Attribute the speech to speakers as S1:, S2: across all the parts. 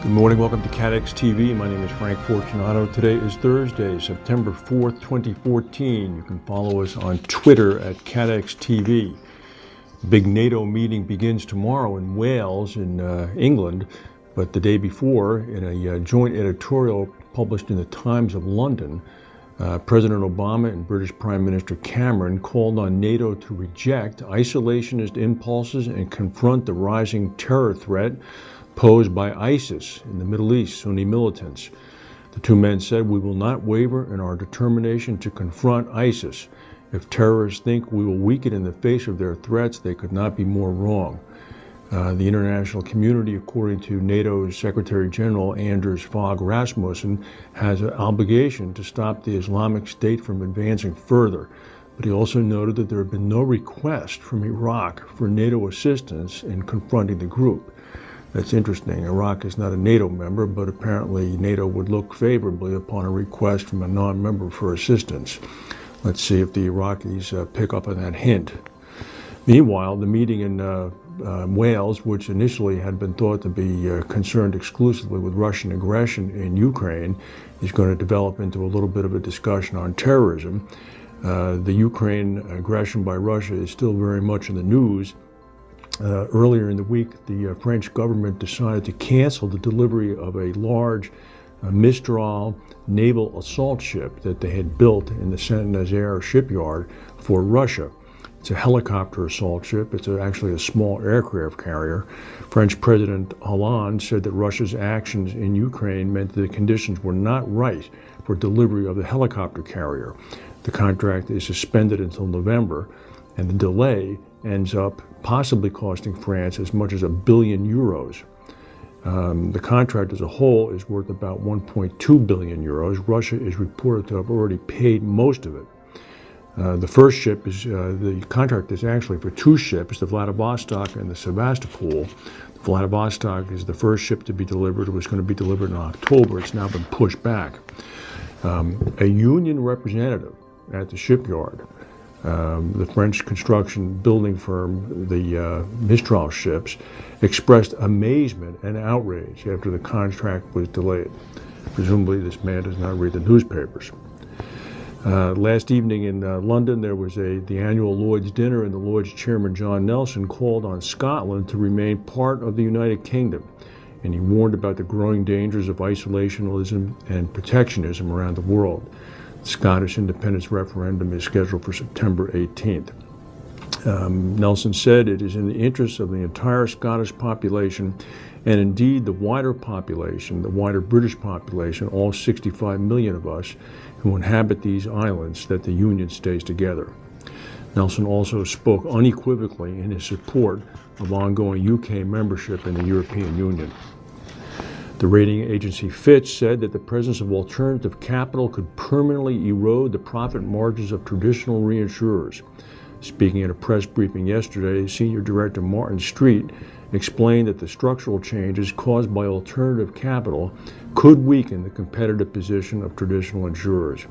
S1: Good morning, welcome to CATEX TV. My name is Frank Fortunato. Today is Thursday, September 4th, 2014. You can follow us on Twitter at CATEX TV. Big NATO meeting begins tomorrow in Wales in England, but the day before, in a joint editorial published in the Times of London, President Obama and British Prime Minister Cameron called on NATO to reject isolationist impulses and confront the rising terror threat posed by ISIS in the Middle East, Sunni militants. The two men said, "We will not waver in our determination to confront ISIS. If terrorists think we will weaken in the face of their threats, they could not be more wrong." The international community, according to NATO's Secretary General Anders Fogh Rasmussen, has an obligation to stop the Islamic State from advancing further. But he also noted that there had been no request from Iraq for NATO assistance in confronting the group. That's interesting. Iraq is not a NATO member, but apparently NATO would look favorably upon a request from a non-member for assistance. Let's see if the Iraqis pick up on that hint. Meanwhile, the meeting in Wales, which initially had been thought to be concerned exclusively with Russian aggression in Ukraine, is going to develop into a little bit of a discussion on terrorism. The Ukraine aggression by Russia is still very much in the news. Earlier in the week, the French government decided to cancel the delivery of a large Mistral naval assault ship that they had built in the Saint-Nazaire shipyard for Russia. It's a helicopter assault ship. It's actually a small aircraft carrier. French President Hollande said that Russia's actions in Ukraine meant that the conditions were not right for delivery of the helicopter carrier. The contract is suspended until November, and the delay ends up possibly costing France as much as €1 billion. The contract as a whole is worth about €1.2 billion. Russia is reported to have already paid most of it. The first ship is, the contract is actually for two ships, the Vladivostok and the Sevastopol. The Vladivostok is the first ship to be delivered. It was going to be delivered in October. It's now been pushed back. A union representative at the shipyard, the French construction building firm, the Mistral ships, expressed amazement and outrage after the contract was delayed. Presumably this man does not read the newspapers. Last evening in London, there was the annual Lloyd's dinner, and the Lloyd's chairman, John Nelson, called on Scotland to remain part of the United Kingdom. And he warned about the growing dangers of isolationism and protectionism around the world. The Scottish independence referendum is scheduled for September 18th. Nelson said it is in the interest of the entire Scottish population, and indeed the wider population, the wider British population, all 65 million of us who inhabit these islands, that the Union stays together. Nelson also spoke unequivocally in his support of ongoing UK membership in the European Union. The rating agency Fitch said that the presence of alternative capital could permanently erode the profit margins of traditional reinsurers. Speaking at a press briefing yesterday, Senior Director Martin Street explained that the structural changes caused by alternative capital could weaken the competitive position of traditional insurers.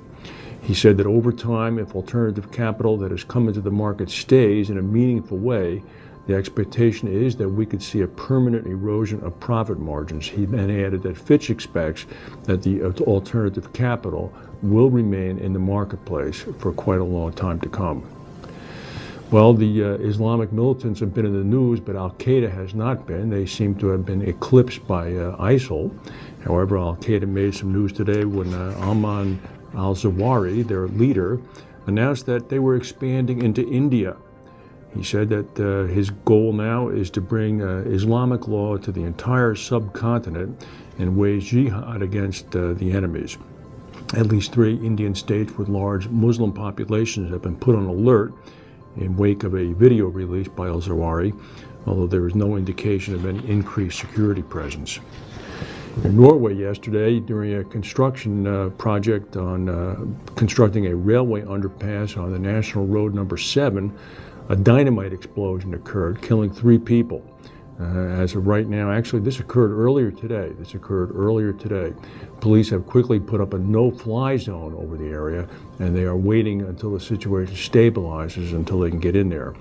S1: He said that over time, if alternative capital that has come into the market stays in a meaningful way, the expectation is that we could see a permanent erosion of profit margins. He then added that Fitch expects that the alternative capital will remain in the marketplace for quite a long time to come. Well, the Islamic militants have been in the news, but al-Qaeda has not been. They seem to have been eclipsed by ISIL. However, al-Qaeda made some news today when al-Zawahri, their leader, announced that they were expanding into India. He said that his goal now is to bring Islamic law to the entire subcontinent and wage jihad against the enemies. At least 3 Indian states with large Muslim populations have been put on alert in wake of a video released by al-Zawahri, although there is no indication of any increased security presence. In Norway yesterday, during a construction project on constructing a railway underpass on the National Road number 7, a dynamite explosion occurred, killing 3 people. As of right now, actually this occurred earlier today. Police have quickly put up a no-fly zone over the area, and they are waiting until the situation stabilizes until they can get in there.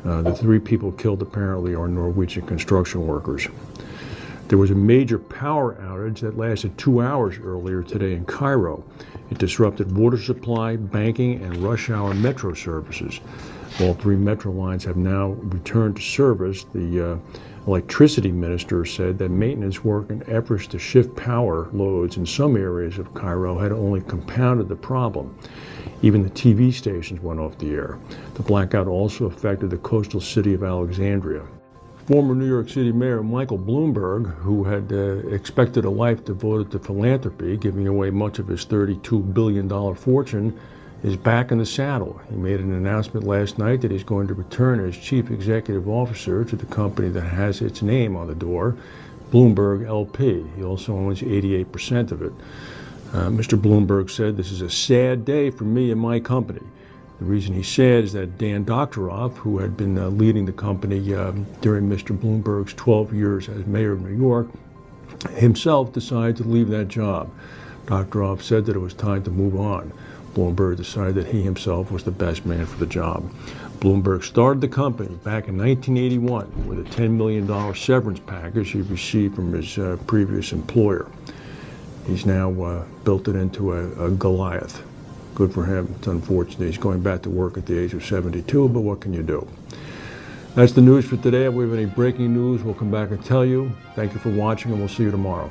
S1: The 3 people killed apparently are Norwegian construction workers. There was a major power outage that lasted 2 hours earlier today in Cairo. It disrupted water supply, banking, and rush hour metro services. All 3 metro lines have now returned to service. The electricity minister said that maintenance work and efforts to shift power loads in some areas of Cairo had only compounded the problem. Even the TV stations went off the air. The blackout also affected the coastal city of Alexandria. Former New York City Mayor Michael Bloomberg, who had expected a life devoted to philanthropy, giving away much of his $32 billion fortune, is back in the saddle. He made an announcement last night that he's going to return as chief executive officer to the company that has its name on the door, Bloomberg LP. He also owns 88% of it. Mr. Bloomberg said, "This is a sad day for me and my company." The reason he said is that Dan Doctoroff, who had been leading the company during Mr. Bloomberg's 12 years as mayor of New York, himself decided to leave that job. Doctoroff said that it was time to move on. Bloomberg decided that he himself was the best man for the job. Bloomberg started the company back in 1981 with a $10 million severance package he received from his previous employer. He's now built it into a Goliath. Good for him. It's unfortunate he's going back to work at the age of 72, but what can you do? That's the news for today. If we have any breaking news, we'll come back and tell you. Thank you for watching, and we'll see you tomorrow.